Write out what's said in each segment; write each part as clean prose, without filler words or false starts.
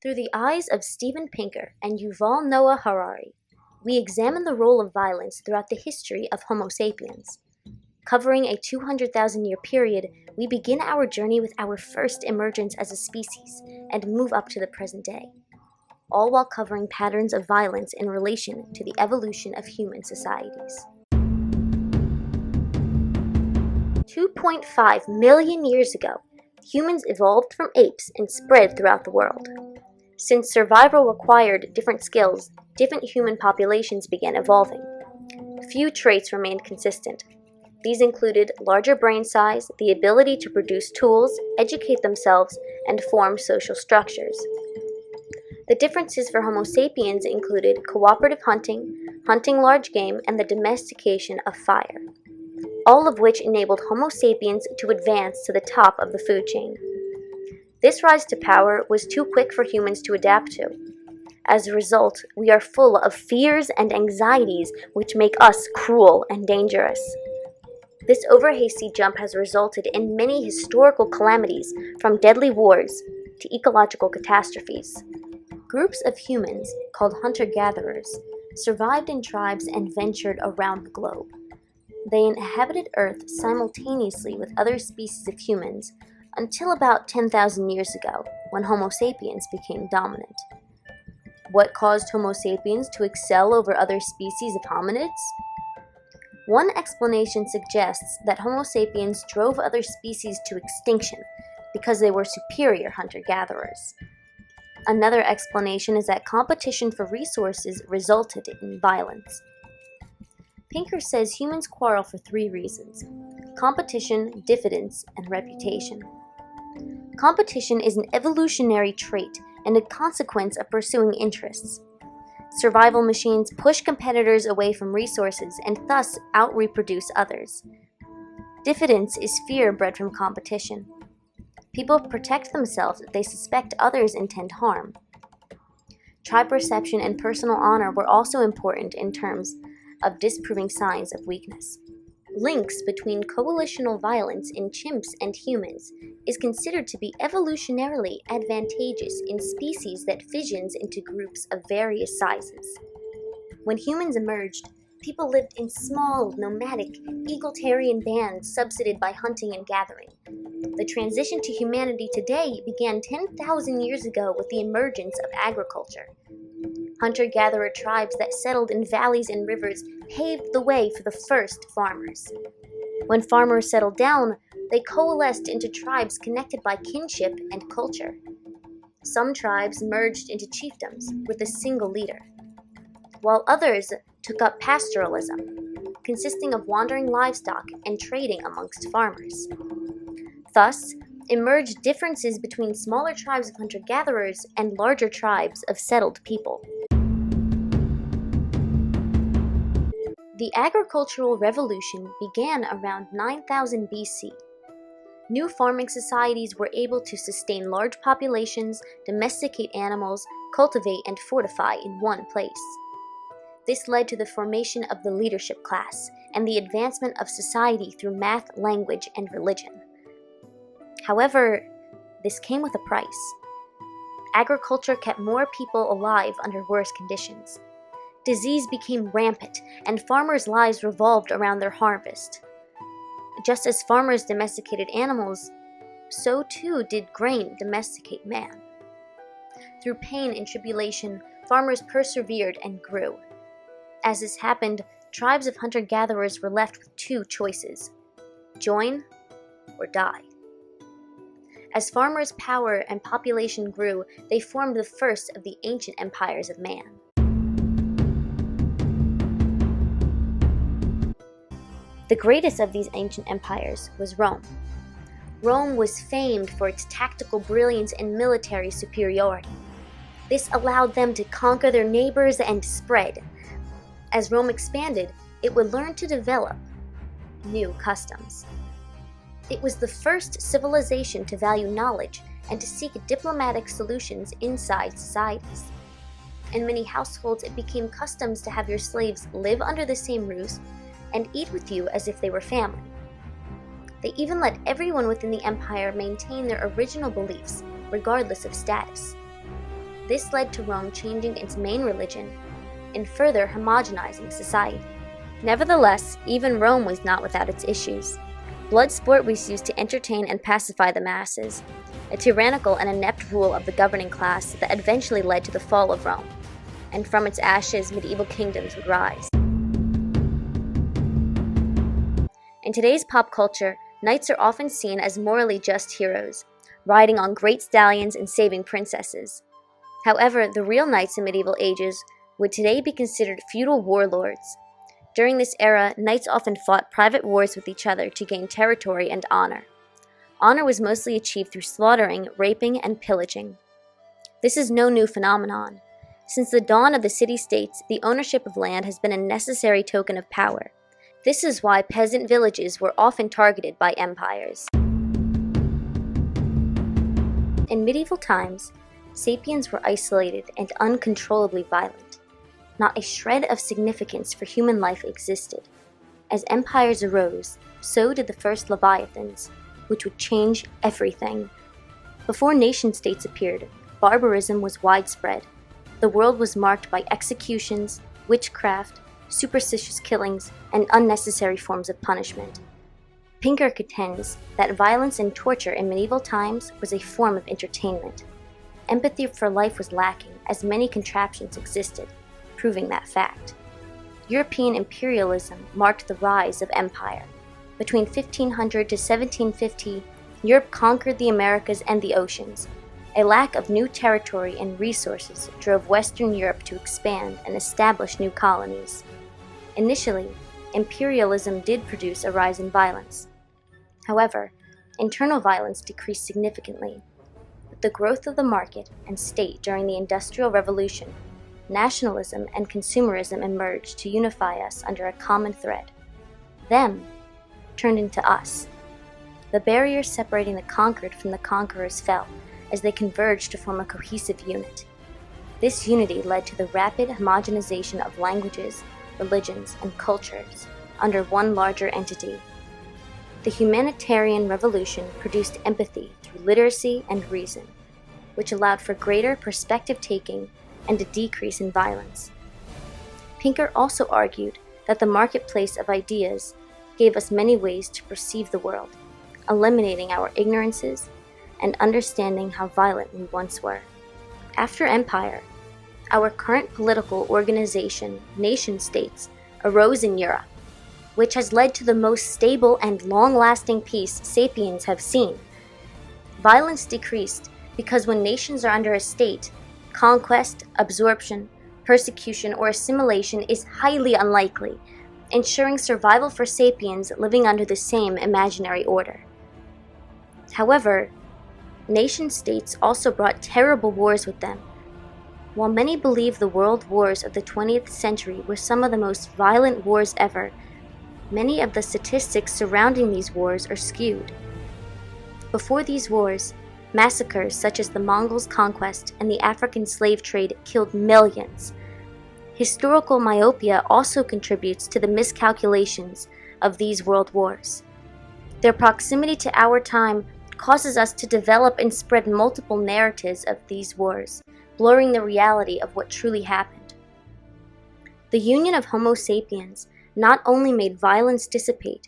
Through the eyes of Steven Pinker and Yuval Noah Harari, we examine the role of violence throughout the history of Homo sapiens. Covering a 200,000-year period, we begin our journey with our first emergence as a species and move up to the present day, all while covering patterns of violence in relation to the evolution of human societies. 2.5 million years ago, humans evolved from apes and spread throughout the world. Since survival required different skills, different human populations began evolving. Few traits remained consistent. These included larger brain size, the ability to produce tools, educate themselves, and form social structures. The differences for Homo sapiens included cooperative hunting, hunting large game, and the domestication of fire, all of which enabled Homo sapiens to advance to the top of the food chain. This rise to power was too quick for humans to adapt to. As a result, we are full of fears and anxieties which make us cruel and dangerous. This over-hasty jump has resulted in many historical calamities, from deadly wars to ecological catastrophes. Groups of humans, called hunter-gatherers, survived in tribes and ventured around the globe. They inhabited Earth simultaneously with other species of humans until about 10,000 years ago, when Homo sapiens became dominant. What caused Homo sapiens to excel over other species of hominids? One explanation suggests that Homo sapiens drove other species to extinction because they were superior hunter-gatherers. Another explanation is that competition for resources resulted in violence. Pinker says humans quarrel for three reasons: competition, diffidence, and reputation. Competition is an evolutionary trait and a consequence of pursuing interests. Survival machines push competitors away from resources and thus out-reproduce others. Diffidence is fear bred from competition. People protect themselves if they suspect others intend harm. Tribe perception and personal honor were also important in terms of disproving signs of weakness. Links between coalitional violence in chimps and humans is considered to be evolutionarily advantageous in species that fissions into groups of various sizes. When humans emerged, people lived in small, nomadic, egalitarian bands subsidized by hunting and gathering. The transition to humanity today began 10,000 years ago with the emergence of agriculture. Hunter-gatherer tribes that settled in valleys and rivers paved the way for the first farmers. When farmers settled down, they coalesced into tribes connected by kinship and culture. Some tribes merged into chiefdoms with a single leader, while others took up pastoralism, consisting of wandering livestock and trading amongst farmers. Thus, emerged differences between smaller tribes of hunter-gatherers and larger tribes of settled people. The agricultural revolution began around 9000 BC. New farming societies were able to sustain large populations, domesticate animals, cultivate and fortify in one place. This led to the formation of the leadership class and the advancement of society through math, language, and religion. However, this came with a price. Agriculture kept more people alive under worse conditions. Disease became rampant, and farmers' lives revolved around their harvest. Just as farmers domesticated animals, so too did grain domesticate man. Through pain and tribulation, farmers persevered and grew. As this happened, tribes of hunter-gatherers were left with two choices: join or die. As farmers' power and population grew, they formed the first of the ancient empires of man. The greatest of these ancient empires was Rome. Rome was famed for its tactical brilliance and military superiority. This allowed them to conquer their neighbors and spread. As Rome expanded, it would learn to develop new customs. It was the first civilization to value knowledge and to seek diplomatic solutions inside societies. In many households, it became customs to have your slaves live under the same roofs and eat with you as if they were family. They even let everyone within the empire maintain their original beliefs, regardless of status. This led to Rome changing its main religion and further homogenizing society. Nevertheless, even Rome was not without its issues. Blood sport was used to entertain and pacify the masses, a tyrannical and inept rule of the governing class that eventually led to the fall of Rome, and from its ashes medieval kingdoms would rise. In today's pop culture, knights are often seen as morally just heroes, riding on great stallions and saving princesses. However, the real knights in medieval ages would today be considered feudal warlords. During this era, knights often fought private wars with each other to gain territory and honor. Honor was mostly achieved through slaughtering, raping, and pillaging. This is no new phenomenon. Since the dawn of the city-states, the ownership of land has been a necessary token of power. This is why peasant villages were often targeted by empires. In medieval times, sapiens were isolated and uncontrollably violent. Not a shred of significance for human life existed. As empires arose, so did the first leviathans, which would change everything. Before nation-states appeared, barbarism was widespread. The world was marked by executions, witchcraft, superstitious killings, and unnecessary forms of punishment. Pinker contends that violence and torture in medieval times was a form of entertainment. Empathy for life was lacking, as many contraptions existed, proving that fact. European imperialism marked the rise of empire. Between 1500 to 1750, Europe conquered the Americas and the oceans. A lack of new territory and resources drove Western Europe to expand and establish new colonies. Initially, imperialism did produce a rise in violence. However, internal violence decreased significantly. With the growth of the market and state during the Industrial Revolution, nationalism and consumerism emerged to unify us under a common thread. Them turned into us. The barriers separating the conquered from the conquerors fell as they converged to form a cohesive unit. This unity led to the rapid homogenization of languages, religions, and cultures under one larger entity. The humanitarian revolution produced empathy through literacy and reason, which allowed for greater perspective-taking and a decrease in violence. Pinker also argued that the marketplace of ideas gave us many ways to perceive the world, eliminating our ignorances and understanding how violent we once were. After empire, our current political organization, nation-states, arose in Europe, which has led to the most stable and long-lasting peace sapiens have seen. Violence decreased because when nations are under a state, conquest, absorption, persecution, or assimilation is highly unlikely, ensuring survival for sapiens living under the same imaginary order. However, nation-states also brought terrible wars with them. While many believe the world wars of the 20th century were some of the most violent wars ever, many of the statistics surrounding these wars are skewed. Before these wars, massacres such as the Mongols' conquest and the African slave trade killed millions. Historical myopia also contributes to the miscalculations of these world wars. Their proximity to our time causes us to develop and spread multiple narratives of these wars, blurring the reality of what truly happened. The union of Homo sapiens not only made violence dissipate,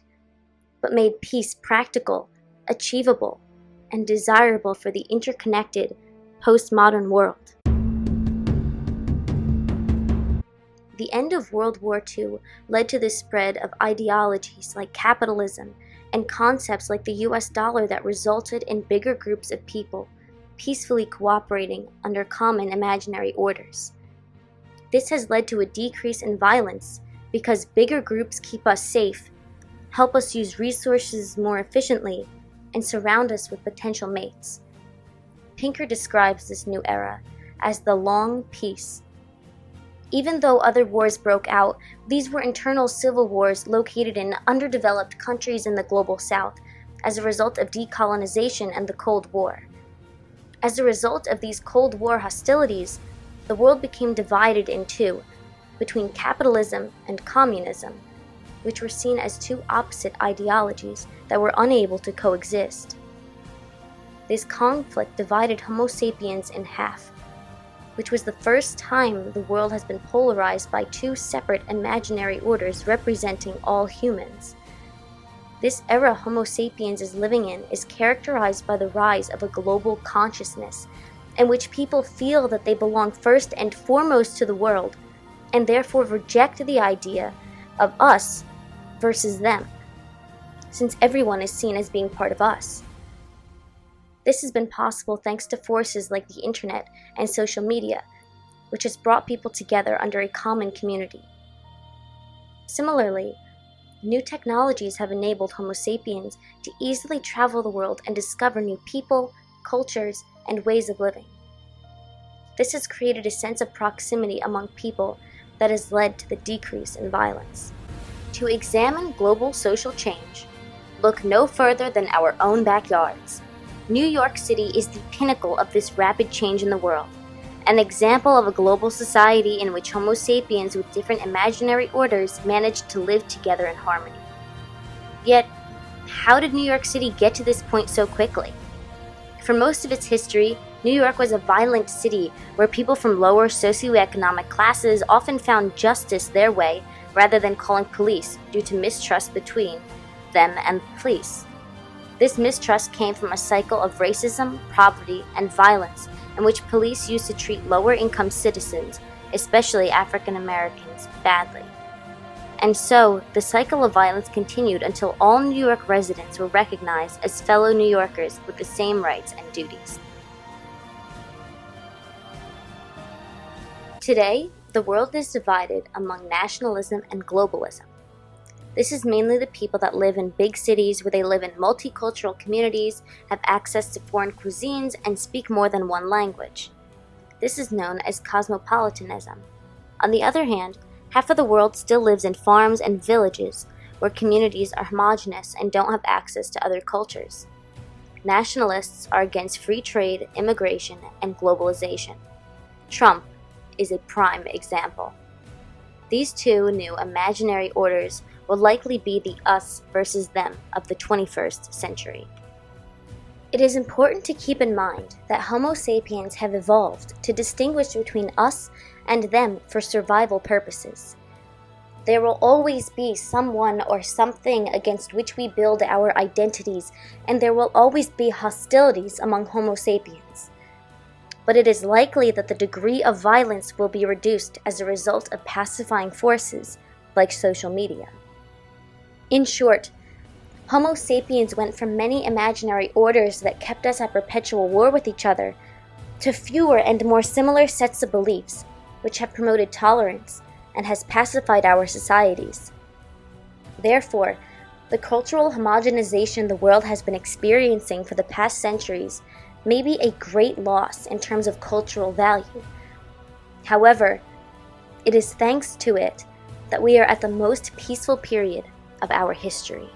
but made peace practical, achievable, and desirable for the interconnected, postmodern world. The end of World War II led to the spread of ideologies like capitalism and concepts like the US dollar that resulted in bigger groups of people peacefully cooperating under common imaginary orders. This has led to a decrease in violence because bigger groups keep us safe, help us use resources more efficiently, and surround us with potential mates. Pinker describes this new era as the Long Peace. Even though other wars broke out, these were internal civil wars located in underdeveloped countries in the global south as a result of decolonization and the Cold War. As a result of these Cold War hostilities, the world became divided in two, between capitalism and communism, which were seen as two opposite ideologies that were unable to coexist. This conflict divided Homo sapiens in half. which was the first time the world has been polarized by two separate imaginary orders representing all humans. This era Homo sapiens is living in is characterized by the rise of a global consciousness in which people feel that they belong first and foremost to the world, and therefore reject the idea of us versus them, since everyone is seen as being part of us. This has been possible thanks to forces like the internet and social media, which has brought people together under a common community. Similarly, new technologies have enabled Homo sapiens to easily travel the world and discover new people, cultures, and ways of living. This has created a sense of proximity among people that has led to the decrease in violence. To examine global social change, look no further than our own backyards. New York City is the pinnacle of this rapid change in the world, an example of a global society in which Homo sapiens with different imaginary orders managed to live together in harmony. Yet, how did New York City get to this point so quickly? For most of its history, New York was a violent city where people from lower socioeconomic classes often found justice their way rather than calling police due to mistrust between them and the police. This mistrust came from a cycle of racism, poverty, and violence in which police used to treat lower-income citizens, especially African Americans, badly. And so, the cycle of violence continued until all New York residents were recognized as fellow New Yorkers with the same rights and duties. Today, the world is divided among nationalism and globalism. This is mainly the people that live in big cities where they live in multicultural communities, have access to foreign cuisines, and speak more than one language. This is known as cosmopolitanism. On the other hand, half of the world still lives in farms and villages where communities are homogeneous and don't have access to other cultures. Nationalists are against free trade, immigration, and globalization. Trump is a prime example. These two new imaginary orders will likely be the us versus them of the 21st century. It is important to keep in mind that Homo sapiens have evolved to distinguish between us and them for survival purposes. There will always be someone or something against which we build our identities, and there will always be hostilities among Homo sapiens. But it is likely that the degree of violence will be reduced as a result of pacifying forces like social media. In short, Homo sapiens went from many imaginary orders that kept us at perpetual war with each other to fewer and more similar sets of beliefs, which have promoted tolerance and has pacified our societies. Therefore, the cultural homogenization the world has been experiencing for the past centuries may be a great loss in terms of cultural value. However, it is thanks to it that we are at the most peaceful period of our history.